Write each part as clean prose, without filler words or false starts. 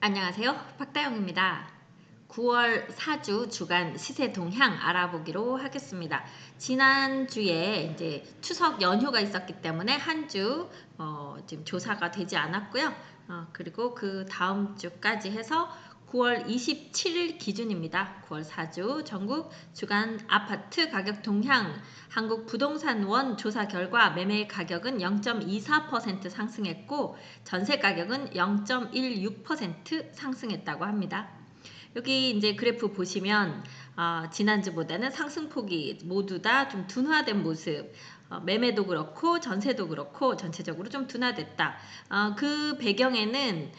안녕하세요. 박다영입니다. 9월 사주 주간 시세 동향 알아보기로 하겠습니다. 지난주에 이제 추석 연휴가 있었기 때문에 한 주 지금 조사가 되지 않았고요. 그리고 그 다음 주까지 해서 9월 27일 기준입니다. 9월 사주 전국 주간 아파트 가격 동향 한국부동산원 조사 결과 매매 가격은 0.24% 상승했고 전세 가격은 0.16% 상승했다고 합니다. 여기 이제 그래프 보시면 지난주보다는 상승폭이 모두 다 좀 둔화된 모습, 매매도 그렇고 전세도 그렇고 전체적으로 좀 둔화됐다. 그 배경에는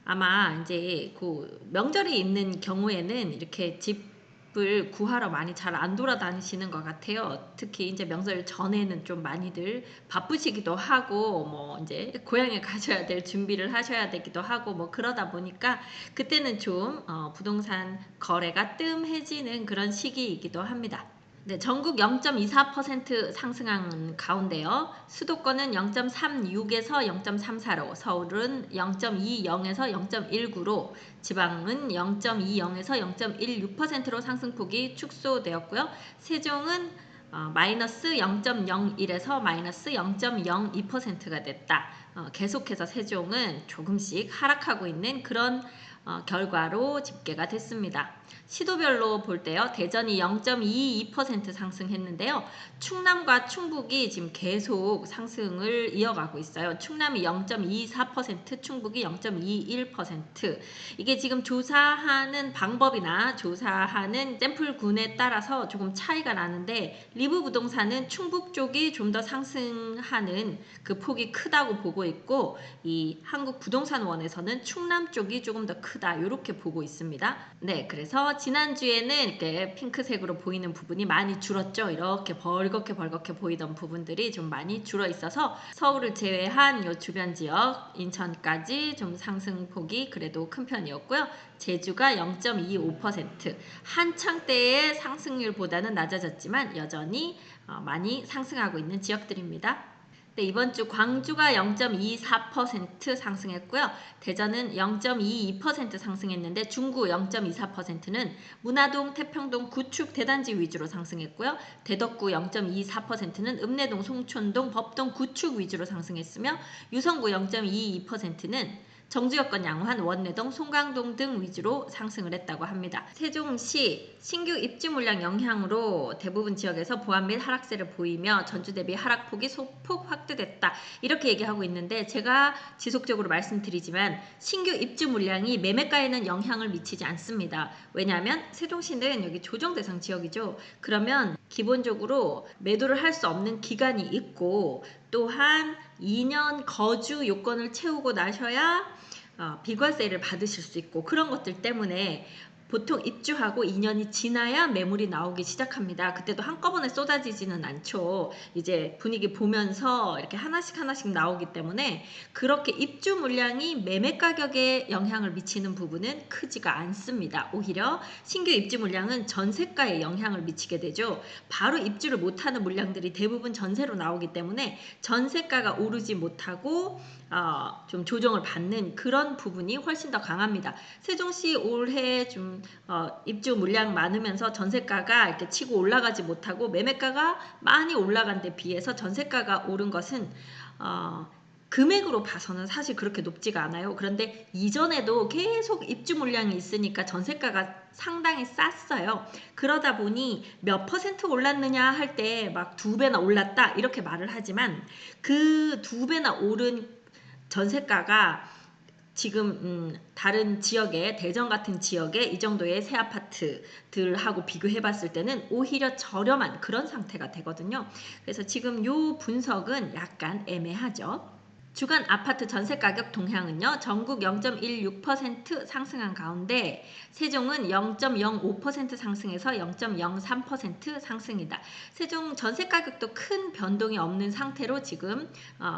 아마 이제 그 명절이 있는 경우에는 이렇게 집을 구하러 많이 잘 안 돌아다니시는 것 같아요. 특히 이제 명절 전에는 좀 많이들 바쁘시기도 하고 뭐 이제 고향에 가셔야 될 준비를 하셔야 되기도 하고 뭐 그러다 보니까 그때는 좀 부동산 거래가 뜸해지는 그런 시기이기도 합니다. 네, 전국 0.24% 상승한 가운데요. 수도권은 0.36에서 0.34로, 서울은 0.20에서 0.19로, 지방은 0.20에서 0.16%로 상승폭이 축소되었고요. 세종은 마이너스 0.01에서 마이너스 0.02%가 됐다. 계속해서 세종은 조금씩 하락하고 있는 그런 결과로 집계가 됐습니다. 시도별로 볼 때요. 대전이 0.22% 상승했는데요. 충남과 충북이 지금 계속 상승을 이어가고 있어요. 충남이 0.24%, 충북이 0.21%. 이게 지금 조사하는 방법이나 조사하는 샘플군에 따라서 조금 차이가 나는데 리브 부동산은 충북 쪽이 좀 더 상승하는 그 폭이 크다고 보고 있고 이 한국부동산원에서는 충남 쪽이 조금 더 크다 이렇게 보고 있습니다. 네, 그래서 지난주에는 이렇게 핑크색으로 보이는 부분이 많이 줄었죠. 이렇게 벌겋게 보이던 부분들이 좀 많이 줄어 있어서 서울을 제외한 요 주변 지역 인천까지 좀 상승폭이 그래도 큰 편이었고요. 제주가 0.25% 한창 때의 상승률보다는 낮아졌지만 여전히 많이 상승하고 있는 지역들입니다. 네, 이번 주 광주가 0.24% 상승했고요. 대전은 0.22% 상승했는데 중구 0.24%는 문화동, 태평동, 구축, 대단지 위주로 상승했고요. 대덕구 0.24%는 읍내동, 송촌동, 법동, 구축 위주로 상승했으며 유성구 0.22%는 정주여권 양환, 원내동, 송강동 등 위주로 상승을 했다고 합니다. 세종시 신규 입주 물량 영향으로 대부분 지역에서 보완 및 하락세를 보이며 전주 대비 하락폭이 소폭 확대됐다. 이렇게 얘기하고 있는데 제가 지속적으로 말씀드리지만 신규 입주 물량이 매매가에는 영향을 미치지 않습니다. 왜냐하면 세종시는 여기 조정 대상 지역이죠. 그러면 기본적으로 매도를 할 수 없는 기간이 있고 또한 2년 거주 요건을 채우고 나셔야 비과세를 받으실 수 있고 그런 것들 때문에 보통 입주하고 2년이 지나야 매물이 나오기 시작합니다. 그때도 한꺼번에 쏟아지지는 않죠. 이제 분위기 보면서 이렇게 하나씩 나오기 때문에 그렇게 입주 물량이 매매 가격에 영향을 미치는 부분은 크지가 않습니다. 오히려 신규 입주 물량은 전세가에 영향을 미치게 되죠. 바로 입주를 못하는 물량들이 대부분 전세로 나오기 때문에 전세가가 오르지 못하고 좀 조정을 받는 그런 부분이 훨씬 더 강합니다. 세종시 올해 좀 입주 물량 많으면서 전세가가 이렇게 치고 올라가지 못하고 매매가가 많이 올라간 데 비해서 전세가가 오른 것은 금액으로 봐서는 사실 그렇게 높지가 않아요. 그런데 이전에도 계속 입주 물량이 있으니까 전세가가 상당히 쌌어요. 그러다 보니 몇 퍼센트 올랐느냐 할 때 막 2배나 올랐다 이렇게 말을 하지만 그 2배나 오른 전세가가 지금 다른 지역에 대전 같은 지역에 이 정도의 새 아파트들하고 비교해 봤을 때는 오히려 저렴한 그런 상태가 되거든요. 그래서 지금 요 분석은 약간 애매하죠. 주간 아파트 전세가격 동향은요. 전국 0.16% 상승한 가운데 세종은 0.05% 상승해서 0.03% 상승이다. 세종 전세가격도 큰 변동이 없는 상태로 지금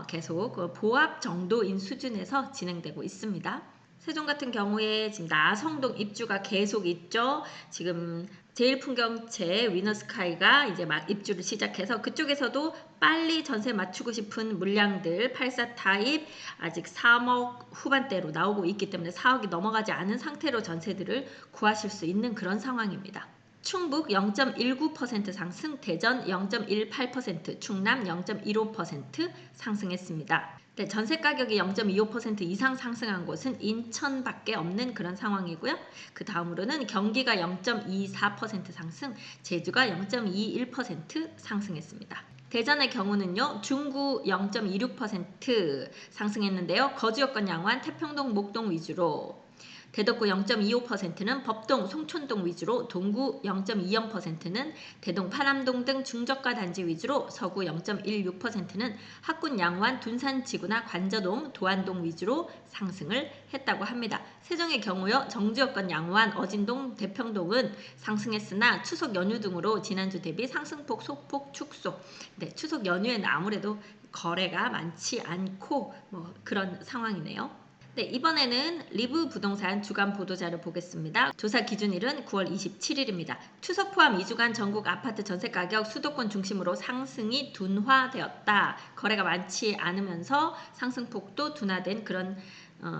계속 보합 정도인 수준에서 진행되고 있습니다. 세종 같은 경우에 지금 나성동 입주가 계속 있죠. 지금 제일풍경채 위너스카이가 이제 막 입주를 시작해서 그쪽에서도 빨리 전세 맞추고 싶은 물량들 84 타입 아직 3억 후반대로 나오고 있기 때문에 4억이 넘어가지 않은 상태로 전세들을 구하실 수 있는 그런 상황입니다. 충북 0.19% 상승, 대전 0.18%, 충남 0.15% 상승했습니다. 네, 전세 가격이 0.25% 이상 상승한 곳은 인천밖에 없는 그런 상황이고요. 그 다음으로는 경기가 0.24% 상승, 제주가 0.21% 상승했습니다. 대전의 경우는요. 중구 0.26% 상승했는데요. 거주 여건 양호한 태평동, 목동 위주로, 대덕구 0.25%는 법동, 송촌동 위주로, 동구 0.20%는 대동, 파남동 등 중저가 단지 위주로, 서구 0.16%는 학군 양호한 둔산 지구나 관저동, 도안동 위주로 상승을 했다고 합니다. 세종의 경우요. 정주 여건 양호한 어진동, 대평동은 상승했으나 추석 연휴 등으로 지난주 대비 상승폭 소폭 축소. 네, 추석 연휴에는 아무래도 거래가 많지 않고 그런 상황이네요. 네, 이번에는 리브 부동산 주간 보도자료 보겠습니다. 조사 기준일은 9월 27일입니다. 추석 포함 2주간 전국 아파트 전세가격 수도권 중심으로 상승이 둔화되었다. 거래가 많지 않으면서 상승폭도 둔화된 그런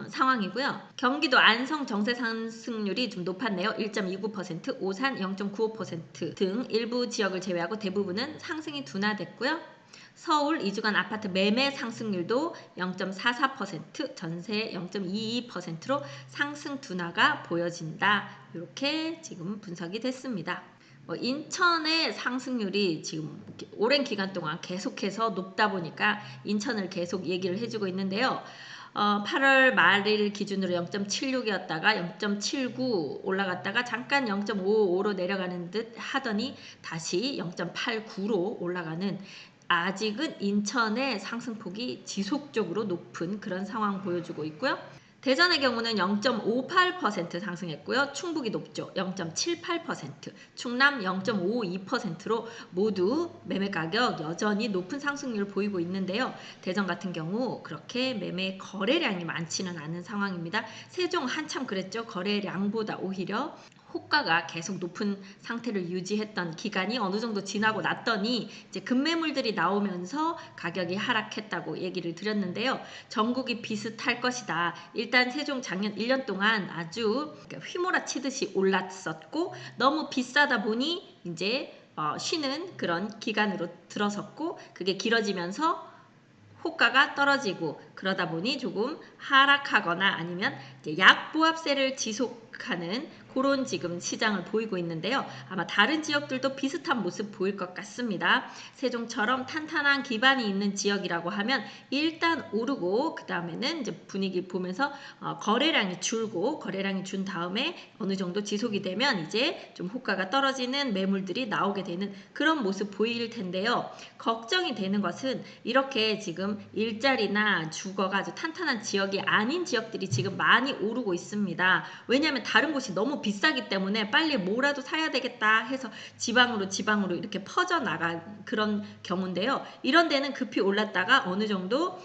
상황이고요. 경기도 안성 정세 상승률이 좀 높았네요. 1.29%, 오산 0.95% 등 일부 지역을 제외하고 대부분은 상승이 둔화됐고요. 서울 2주간 아파트 매매 상승률도 0.44%, 전세 0.22%로 상승 둔화가 보여진다. 이렇게 지금 분석이 됐습니다. 인천의 상승률이 지금 오랜 기간 동안 계속해서 높다 보니까 인천을 계속 얘기를 해주고 있는데요. 8월 말일 기준으로 0.76이었다가 0.79 올라갔다가 잠깐 0.55로 내려가는 듯 하더니 다시 0.89로 올라가는, 아직은 인천의 상승폭이 지속적으로 높은 그런 상황 보여주고 있고요. 대전의 경우는 0.58% 상승했고요. 충북이 높죠. 0.78%, 충남 0.52%로 모두 매매가격 여전히 높은 상승률을 보이고 있는데요. 대전 같은 경우 그렇게 매매 거래량이 많지는 않은 상황입니다. 세종 한참 그랬죠. 거래량보다 오히려 호가가 계속 높은 상태를 유지했던 기간이 어느 정도 지나고 났더니 이제 급매물들이 나오면서 가격이 하락했다고 얘기를 드렸는데요. 전국이 비슷할 것이다. 일단 세종 작년 1년 동안 아주 휘몰아치듯이 올랐었고 너무 비싸다 보니 이제 쉬는 그런 기간으로 들어섰고 그게 길어지면서 호가가 떨어지고 그러다 보니 조금 하락하거나 아니면 이제 약보합세를 지속하는 그런 지금 시장을 보이고 있는데요. 아마 다른 지역들도 비슷한 모습 보일 것 같습니다. 세종처럼 탄탄한 기반이 있는 지역이라고 하면 일단 오르고 그 다음에는 이제 분위기 보면서 거래량이 줄고 거래량이 준 다음에 어느 정도 지속이 되면 이제 좀 호가가 떨어지는 매물들이 나오게 되는 그런 모습 보일 텐데요. 걱정이 되는 것은 이렇게 지금 일자리나 주거가 아주 탄탄한 지역이 아닌 지역들이 지금 많이 오르고 있습니다. 왜냐하면 다른 곳이 너무 비싸기 때문에 빨리 뭐라도 사야 되겠다 해서 지방으로 이렇게 퍼져나간 그런 경우인데요. 이런 데는 급히 올랐다가 어느 정도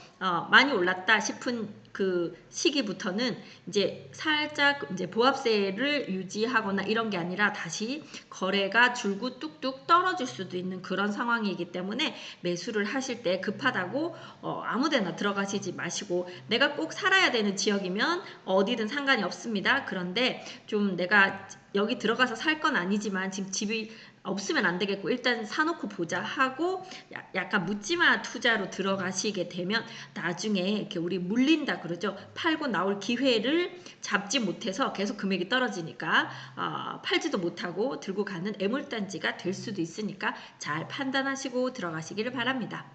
많이 올랐다 싶은 그 시기부터는 이제 살짝 이제 보합세를 유지하거나 이런 게 아니라 다시 거래가 줄고 뚝뚝 떨어질 수도 있는 그런 상황이기 때문에 매수를 하실 때 급하다고 아무데나 들어가시지 마시고, 내가 꼭 살아야 되는 지역이면 어디든 상관이 없습니다. 그런데 좀 내가 여기 들어가서 살 건 아니지만 지금 집이 없으면 안 되겠고 일단 사놓고 보자 하고 약간 묻지마 투자로 들어가시게 되면 나중에 이렇게 우리 물린다 그러죠. 팔고 나올 기회를 잡지 못해서 계속 금액이 떨어지니까 팔지도 못하고 들고 가는 애물단지가 될 수도 있으니까 잘 판단하시고 들어가시기를 바랍니다.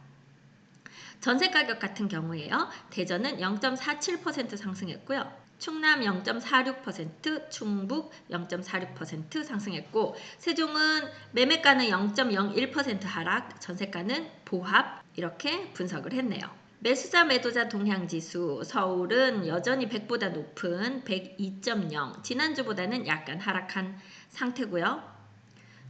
전세 가격 같은 경우에요. 대전은 0.47% 상승했고요. 충남 0.46%, 충북 0.46% 상승했고 세종은 매매가는 0.01% 하락, 전세가는 보합, 이렇게 분석을 했네요. 매수자 매도자 동향지수, 서울은 여전히 100보다 높은 102.0, 지난주보다는 약간 하락한 상태고요.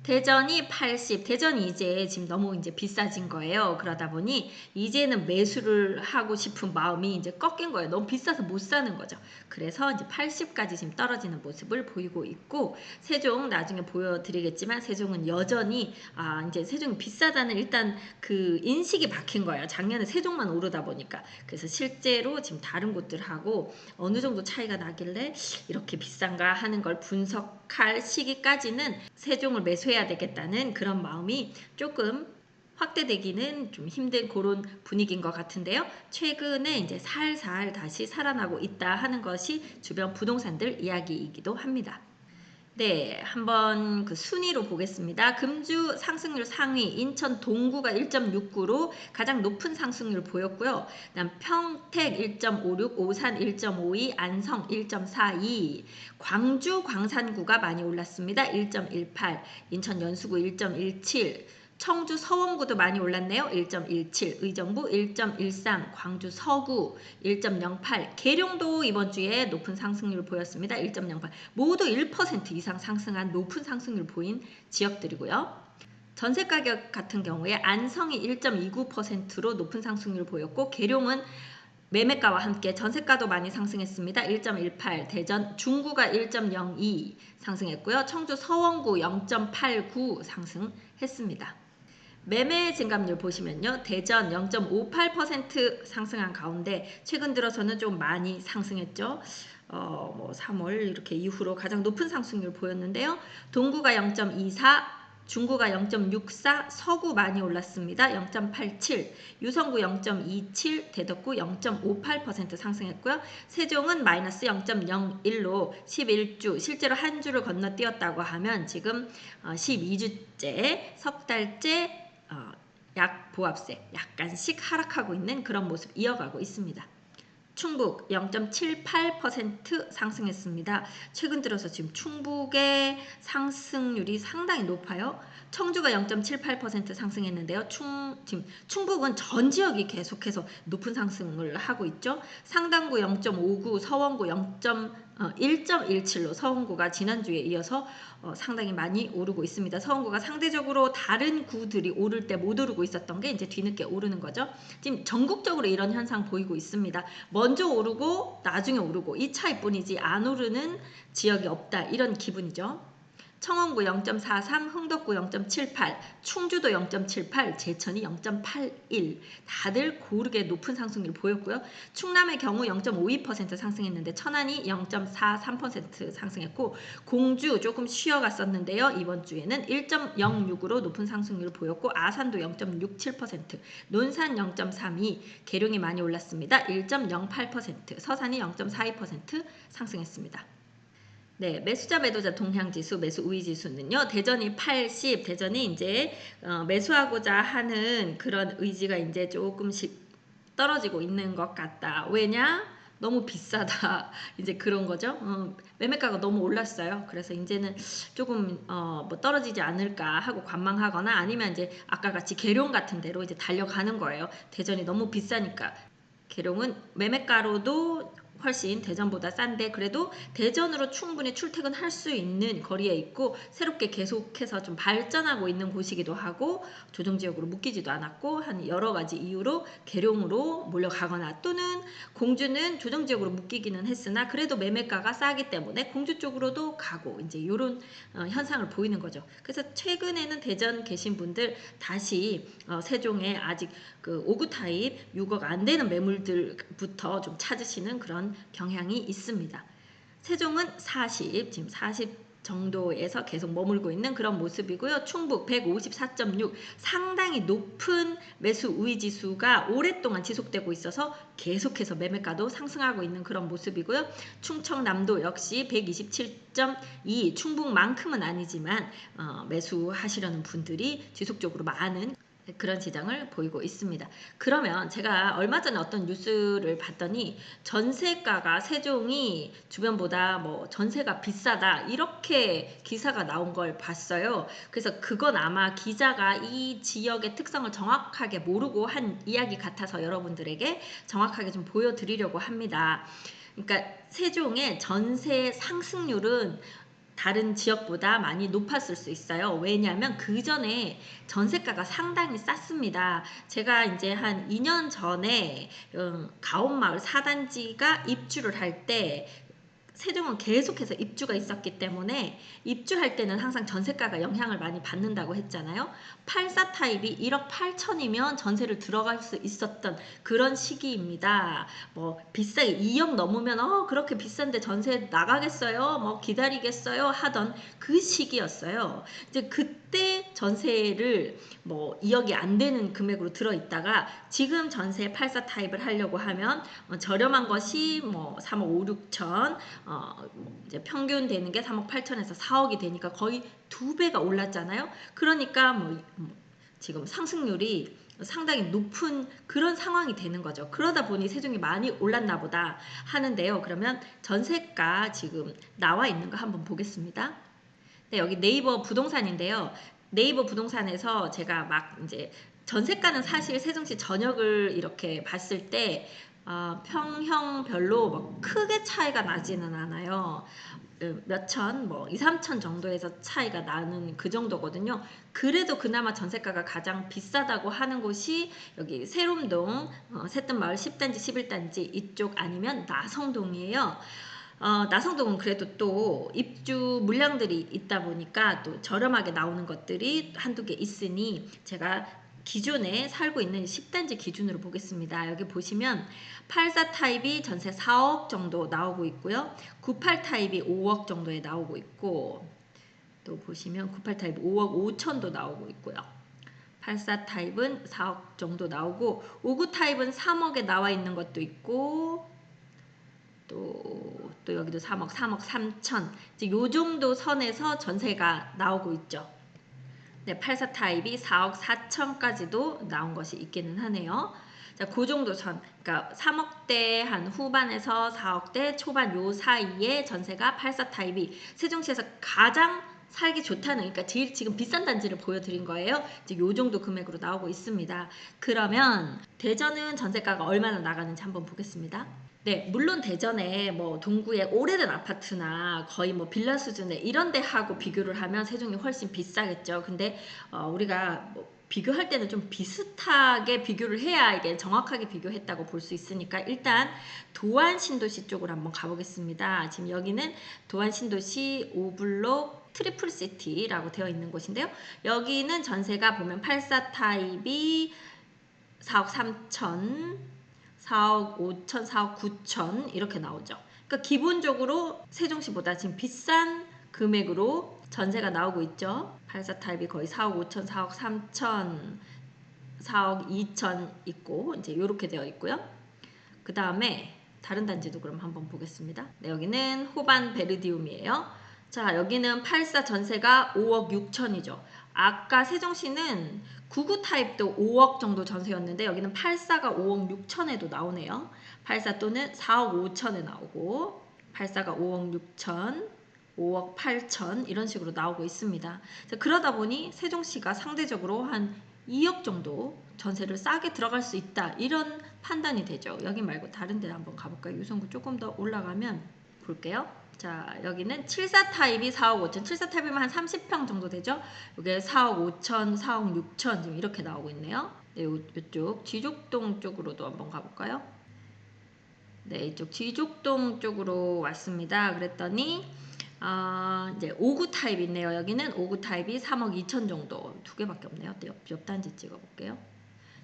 대전이 80, 대전이 이제 지금 너무 이제 비싸진 거예요. 그러다 보니 이제는 매수를 하고 싶은 마음이 이제 꺾인 거예요. 너무 비싸서 못 사는 거죠. 그래서 이제 80까지 지금 떨어지는 모습을 보이고 있고, 세종 나중에 보여드리겠지만 세종은 여전히 이제 세종이 비싸다는 일단 그 인식이 박힌 거예요. 작년에 세종만 오르다 보니까. 그래서 실제로 지금 다른 곳들하고 어느 정도 차이가 나길래 이렇게 비싼가 하는 걸 분석할 시기까지는 세종을 매수해야 되겠다는 그런 마음이 조금 확대되기는 좀 힘든 그런 분위기인 것 같은데요. 최근에 이제 살살 다시 살아나고 있다 하는 것이 주변 부동산들 이야기이기도 합니다. 네, 한번 그 순위로 보겠습니다. 금주 상승률 상위 인천 동구가 1.69로 가장 높은 상승률 보였고요. 그다음 평택 1.56, 오산 1.52, 안성 1.42, 광주 광산구가 많이 올랐습니다. 1.18, 인천 연수구 1.17, 청주 서원구도 많이 올랐네요. 1.17, 의정부 1.13, 광주 서구 1.08, 계룡도 이번 주에 높은 상승률 보였습니다. 1.08, 모두 1% 이상 상승한 높은 상승률 보인 지역들이고요. 전세 가격 같은 경우에 안성이 1.29%로 높은 상승률 보였고, 계룡은 매매가와 함께 전세가도 많이 상승했습니다. 1.18, 대전 중구가 1.02 상승했고요. 청주 서원구 0.89 상승했습니다. 매매 증감률 보시면요. 대전 0.58% 상승한 가운데 최근 들어서는 좀 많이 상승했죠. 뭐 3월 이렇게 이후로 가장 높은 상승률 보였는데요. 동구가 0.24, 중구가 0.64, 서구 많이 올랐습니다. 0.87, 유성구 0.27, 대덕구 0.58% 상승했고요. 세종은 마이너스 0.01로 11주, 실제로 한 주를 건너뛰었다고 하면 지금 12주째, 석 달째 약 보합세 약간씩 하락하고 있는 그런 모습 이어가고 있습니다. 충북 0.78% 상승했습니다. 최근 들어서 지금 충북의 상승률이 상당히 높아요. 청주가 0.78% 상승했는데요. 지금 충북은 전 지역이 계속해서 높은 상승을 하고 있죠. 상당구 0.59, 서원구 1.17로 서원구가 지난주에 이어서 상당히 많이 오르고 있습니다. 서원구가 상대적으로 다른 구들이 오를 때 못 오르고 있었던 게 이제 뒤늦게 오르는 거죠. 지금 전국적으로 이런 현상 보이고 있습니다. 먼저 오르고 나중에 오르고 이 차이뿐이지 안 오르는 지역이 없다, 이런 기분이죠. 청원구 0.43, 흥덕구 0.78, 충주도 0.78, 제천이 0.81, 다들 고르게 높은 상승률 보였고요. 충남의 경우 0.52% 상승했는데 천안이 0.43% 상승했고, 공주 조금 쉬어갔었는데요. 이번 주에는 1.06으로 높은 상승률을 보였고, 아산도 0.67%, 논산 0.32, 계룡이 많이 올랐습니다. 1.08%, 서산이 0.42% 상승했습니다. 네, 매수자 매도자 동향지수, 매수 우위지수는요. 대전이 80, 대전이 이제 매수하고자 하는 그런 의지가 이제 조금씩 떨어지고 있는 것 같다. 왜냐? 너무 비싸다. 이제 그런 거죠. 매매가가 너무 올랐어요. 그래서 이제는 조금 뭐 떨어지지 않을까 하고 관망하거나, 아니면 이제 아까 같이 계룡 같은 데로 이제 달려가는 거예요. 대전이 너무 비싸니까. 계룡은 매매가로도 훨씬 대전보다 싼데 그래도 대전으로 충분히 출퇴근할 수 있는 거리에 있고, 새롭게 계속해서 좀 발전하고 있는 곳이기도 하고, 조정지역으로 묶이지도 않았고, 한 여러 가지 이유로 계룡으로 몰려가거나, 또는 공주는 조정지역으로 묶이기는 했으나 그래도 매매가가 싸기 때문에 공주 쪽으로도 가고, 이제 이런 현상을 보이는 거죠. 그래서 최근에는 대전 계신 분들 다시 세종에 아직 그 5구 타입 6억 안 되는 매물들부터 좀 찾으시는 그런 경향이 있습니다. 세종은 40, 지금 40 정도에서 계속 머물고 있는 그런 모습이고요. 충북 154.6, 상당히 높은 매수 우위 지수가 오랫동안 지속되고 있어서 계속해서 매매가도 상승하고 있는 그런 모습이고요. 충청남도 역시 127.2, 충북만큼은 아니지만 매수하시려는 분들이 지속적으로 많은 그런 시장을 보이고 있습니다. 그러면 제가 얼마 전에 어떤 뉴스를 봤더니 전세가가 세종이 주변보다 뭐 전세가 비싸다 이렇게 기사가 나온 걸 봤어요. 그래서 그건 아마 기자가 이 지역의 특성을 정확하게 모르고 한 이야기 같아서 여러분들에게 정확하게 좀 보여드리려고 합니다. 그러니까 세종의 전세 상승률은 다른 지역보다 많이 높았을 수 있어요. 왜냐하면 그 전에 전세가가 상당히 쌌습니다. 제가 이제 한 2년 전에 가온마을 4단지가 입주를 할 때 세종은 계속해서 입주가 있었기 때문에 입주할 때는 항상 전세가가 영향을 많이 받는다고 했잖아요. 84 타입이 1억 8천이면 전세를 들어갈 수 있었던 그런 시기입니다. 뭐 비싸게 2억 넘으면 그렇게 비싼데 전세 나가겠어요? 뭐 기다리겠어요? 하던 그 시기였어요. 이제 그때 전세를 뭐 2억이 안 되는 금액으로 들어있다가 지금 전세 84 타입을 하려고 하면 저렴한 것이 뭐 3억 5, 6천 이제 평균 되는 게 3억 8천에서 4억이 되니까 거의 2배가 올랐잖아요. 그러니까 지금 상승률이 상당히 높은 그런 상황이 되는 거죠. 그러다 보니 세종이 많이 올랐나 보다 하는데요. 그러면 전세가 지금 나와 있는 거 한번 보겠습니다. 네, 여기 네이버 부동산인데요. 네이버 부동산에서 제가 막 이제 전세가는 사실 세종시 전역을 이렇게 봤을 때 평형별로 뭐 크게 차이가 나지는 않아요. 몇천, 뭐 2, 3천 정도에서 차이가 나는 그 정도거든요. 그래도 그나마 전세가가 가장 비싸다고 하는 곳이 여기 세롬동, 새뜸마을 10단지, 11단지 이쪽 아니면 나성동이에요. 나성동은 그래도 또 입주 물량들이 있다 보니까 또 저렴하게 나오는 것들이 한두 개 있으니 제가 기존에 살고 있는 10단지 기준으로 보겠습니다. 여기 보시면 84 타입이 전세 4억 정도 나오고 있고요. 98 타입이 5억 정도에 나오고 있고 또 보시면 98 타입 5억 5천도 나오고 있고요. 84 타입은 4억 정도 나오고 59 타입은 3억에 나와 있는 것도 있고 또 여기도 3억 3천 이제 요 정도 선에서 전세가 나오고 있죠. 네, 84 타입이 4억 4천까지도 나온 것이 있기는 하네요. 자, 그 정도 선, 그러니까 3억대 한 후반에서 4억대 초반 요 사이에 전세가 84 타입이 세종시에서 가장 살기 좋다는, 그러니까 제일 지금 비싼 단지를 보여드린 거예요. 이제 요 정도 금액으로 나오고 있습니다. 그러면 대전은 전세가가 얼마나 나가는지 한번 보겠습니다. 네, 물론 대전에 뭐 동구의 오래된 아파트나 거의 뭐 빌라 수준의 이런 데하고 비교를 하면 세종이 훨씬 비싸겠죠. 근데 우리가 뭐 비교할 때는 좀 비슷하게 비교를 해야 이게 정확하게 비교했다고 볼 수 있으니까 일단 도안 신도시 쪽으로 한번 가보겠습니다. 지금 여기는 도안 신도시 5블록 트리플 시티라고 되어 있는 곳인데요. 여기는 전세가 보면 84 타입이 4억 3천 4억 5천, 4억 9천 이렇게 나오죠. 그러니까 기본적으로 세종시보다 지금 비싼 금액으로 전세가 나오고 있죠. 84 타입이 거의 4억 5천, 4억 3천, 4억 2천 있고 이제 이렇게 되어 있고요. 그 다음에 다른 단지도 그럼 한번 보겠습니다. 네, 여기는 호반 베르디움이에요. 자, 여기는 84 전세가 5억 6천이죠. 아까 세종시는 99 타입도 5억 정도 전세였는데 여기는 84가 5억 6천에도 나오네요. 84 또는 4억 5천에 나오고 84가 5억 6천, 5억 8천 이런 식으로 나오고 있습니다. 자, 그러다 보니 세종시가 상대적으로 한 2억 정도 전세를 싸게 들어갈 수 있다 이런 판단이 되죠. 여기 말고 다른 데 한번 가볼까요? 유성구 조금 더 올라가면 볼게요. 자, 여기는 74 타입이 4억 5천, 74 타입이면 한 30평 정도 되죠? 이게 4억 5천, 4억 6천 지금 이렇게 나오고 있네요. 네, 이쪽 지족동 쪽으로도 한번 가볼까요? 네, 이쪽 지족동 쪽으로 왔습니다. 그랬더니 이제 59 타입 있네요. 여기는 59 타입이 3억 2천 정도, 두 개밖에 없네요. 옆 단지 찍어볼게요.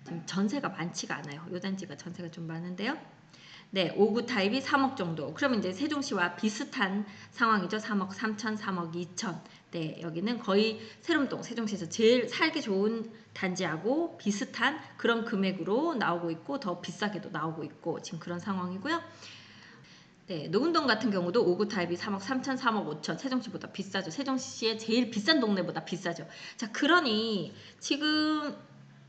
지금 전세가 많지가 않아요. 이 단지가 전세가 좀 많은데요. 네, 59 타입이 3억 정도. 그러면 이제 세종시와 비슷한 상황이죠. 3억 3천, 3억 2천. 네, 여기는 거의 세롬동, 세종시에서 제일 살기 좋은 단지하고 비슷한 그런 금액으로 나오고 있고 더 비싸게도 나오고 있고 지금 그런 상황이고요. 네, 노은동 같은 경우도 59 타입이 3억 3천, 3억 5천, 세종시보다 비싸죠. 세종시의 제일 비싼 동네보다 비싸죠. 자, 그러니 지금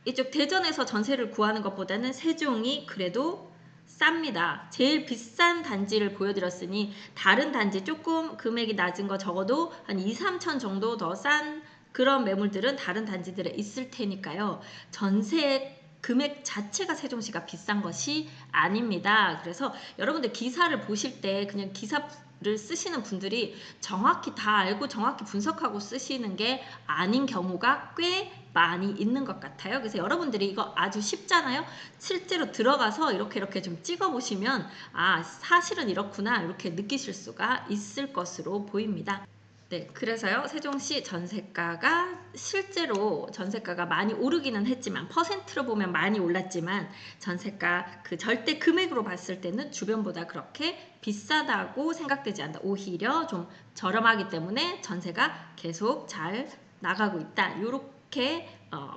이쪽 대전에서 전세를 구하는 것보다는 세종이 그래도 쌉니다. 제일 비싼 단지를 보여드렸으니 다른 단지 조금 금액이 낮은 거 적어도 한 2, 3천 정도 더 싼 그런 매물들은 다른 단지들에 있을 테니까요. 전세 금액 자체가 세종시가 비싼 것이 아닙니다. 그래서 여러분들 기사를 보실 때 그냥 기사 를 쓰시는 분들이 정확히 다 알고 정확히 분석하고 쓰시는 게 아닌 경우가 꽤 많이 있는 것 같아요. 그래서 여러분들이 이거 아주 쉽잖아요. 실제로 들어가서 이렇게 좀 찍어 보시면 아, 사실은 이렇구나 이렇게 느끼실 수가 있을 것으로 보입니다. 네, 그래서요, 세종시 전세가가 실제로 전세가가 많이 오르기는 했지만, 퍼센트로 보면 많이 올랐지만, 전세가 그 절대 금액으로 봤을 때는 주변보다 그렇게 비싸다고 생각되지 않는다. 오히려 좀 저렴하기 때문에 전세가 계속 잘 나가고 있다. 이렇게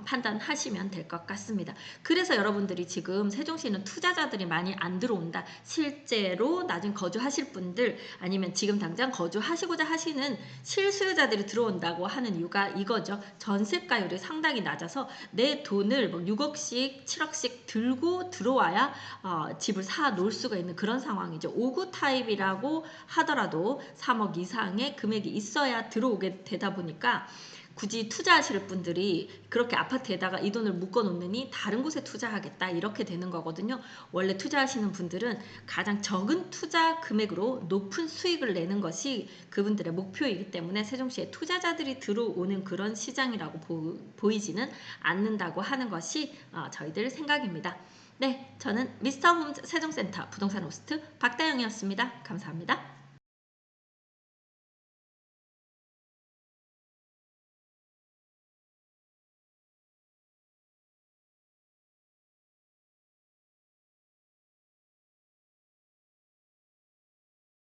판단하시면 될 것 같습니다. 그래서 여러분들이 지금 세종시는 투자자들이 많이 안 들어온다. 실제로 나중에 거주하실 분들 아니면 지금 당장 거주하시고자 하시는 실수요자들이 들어온다고 하는 이유가 이거죠. 전세가율이 상당히 낮아서 내 돈을 뭐 6억씩 7억씩 들고 들어와야 집을 사 놓을 수가 있는 그런 상황이죠. 5구 타입이라고 하더라도 3억 이상의 금액이 있어야 들어오게 되다 보니까 굳이 투자하실 분들이 그렇게 아파트에다가 이 돈을 묶어 놓느니 다른 곳에 투자하겠다 이렇게 되는 거거든요. 원래 투자하시는 분들은 가장 적은 투자 금액으로 높은 수익을 내는 것이 그분들의 목표이기 때문에 세종시에 투자자들이 들어오는 그런 시장이라고 보이지는 않는다고 하는 것이 저희들 생각입니다. 네, 저는 미스터 홈 세종센터 부동산 호스트 박다영이었습니다. 감사합니다.